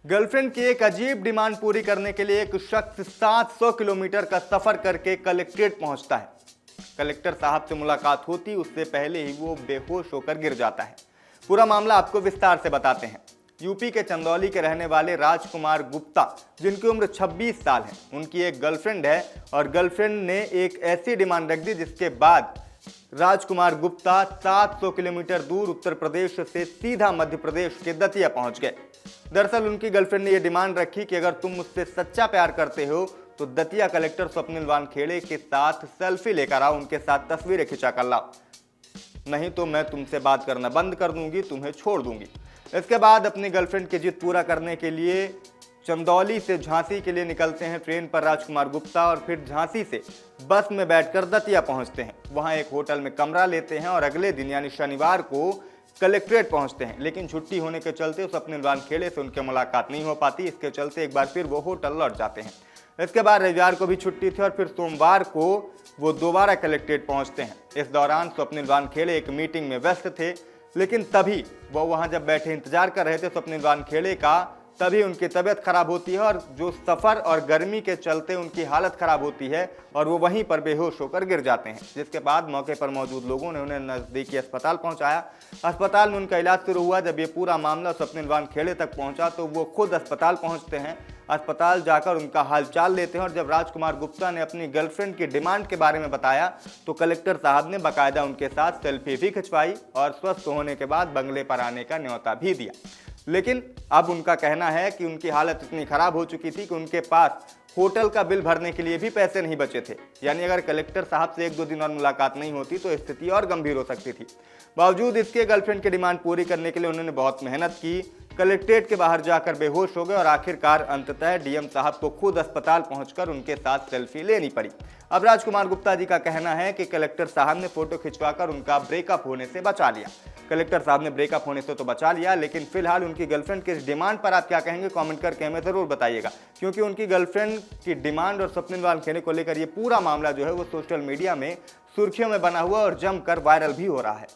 Girlfriend की एक अजीब डिमांड पूरी करने के लिए एक शख्स 700 किलोमीटर का सफर करके कलेक्ट्रेट पहुंचता है। कलेक्टर साहब से मुलाकात होती उससे पहले ही वो बेहोश होकर गिर जाता है। पूरा मामला आपको विस्तार से बताते हैं। यूपी के चंदौली के रहने वाले राजकुमार गुप्ता, जिनकी उम्र 26 साल है, उनकी एक गर्लफ्रेंड है और गर्लफ्रेंड ने एक ऐसी डिमांड रख दी जिसके बाद राजकुमार गुप्ता 700 किलोमीटर दूर उत्तर प्रदेश से सीधा मध्य प्रदेश के दतिया पहुंच गए। दरअसल उनकी गर्लफ्रेंड ने यह डिमांड रखी कि अगर तुम मुझसे सच्चा प्यार करते हो तो दतिया कलेक्टर स्वप्निल वानखेड़े के साथ सेल्फी लेकर आओ, उनके साथ तस्वीरें खिंचा कर लाओ, नहीं तो मैं तुमसे बात करना बंद कर दूंगी, तुम्हें छोड़ दूंगी। इसके बाद अपनी गर्लफ्रेंड की जिद पूरा करने के लिए चंदौली से झांसी के लिए निकलते हैं ट्रेन पर राजकुमार गुप्ता और फिर झांसी से बस में बैठकर दतिया पहुंचते हैं। वहां एक होटल में कमरा लेते हैं और अगले दिन यानी शनिवार को कलेक्ट्रेट पहुंचते हैं। लेकिन छुट्टी होने के चलते स्वप्निल वानखेड़े से उनकी मुलाकात नहीं हो पाती। इसके चलते एक बार फिर वो होटल लौट जाते हैं। इसके बाद रविवार को भी छुट्टी थी और फिर सोमवार को वो दोबारा कलेक्ट्रेट पहुंचते हैं। इस दौरान स्वप्निल वानखेड़े एक मीटिंग में व्यस्त थे, लेकिन तभी वो वहां जब बैठे इंतजार कर रहे थे स्वप्निल वानखेड़े का, तभी उनकी तबीयत खराब होती है और जो सफ़र और गर्मी के चलते उनकी हालत खराब होती है और वो वहीं पर बेहोश होकर गिर जाते हैं। जिसके बाद मौके पर मौजूद लोगों ने उन्हें नज़दीकी अस्पताल पहुंचाया। अस्पताल में उनका इलाज शुरू हुआ। जब ये पूरा मामला स्वप्निल वानखेड़े तक पहुंचा तो वो खुद अस्पताल पहुंचते हैं। अस्पताल जाकर उनका हालचाल लेते हैं और जब राजकुमार गुप्ता ने अपनी गर्लफ्रेंड की डिमांड के बारे में बताया तो कलेक्टर साहब ने बाकायदा उनके साथ सेल्फी भी खिंचवाई और स्वस्थ होने के बाद बंगले पर आने का न्योता भी दिया। लेकिन अब उनका कहना है कि उनकी हालत इतनी खराब हो चुकी थी कि उनके पास होटल का बिल भरने के लिए भी पैसे नहीं बचे थे। यानी अगर कलेक्टर साहब से 1-2 दिन और मुलाकात नहीं होती तो स्थिति और गंभीर हो सकती थी। बावजूद इसके गर्लफ्रेंड की डिमांड पूरी करने के लिए उन्होंने बहुत मेहनत की। कलेक्ट्रेट के बाहर जाकर बेहोश हो गए और आखिरकार अंततः डीएम साहब को खुद अस्पताल पहुंचकर उनके साथ सेल्फी लेनी पड़ी। अब राजकुमार गुप्ता जी का कहना है कि कलेक्टर साहब ने फोटो खिंचवाकर उनका ब्रेकअप होने से बचा लिया। कलेक्टर साहब ने ब्रेकअप होने से तो बचा लिया, लेकिन फिलहाल उनकी गर्लफ्रेंड की इस डिमांड पर आप क्या कहेंगे, कमेंट करके हमें जरूर बताइएगा। क्योंकि उनकी गर्लफ्रेंड की डिमांड और स्वप्निल वानखेड़े को लेकर ये पूरा मामला जो है वो सोशल मीडिया में सुर्खियों में बना हुआ और जमकर वायरल भी हो रहा है।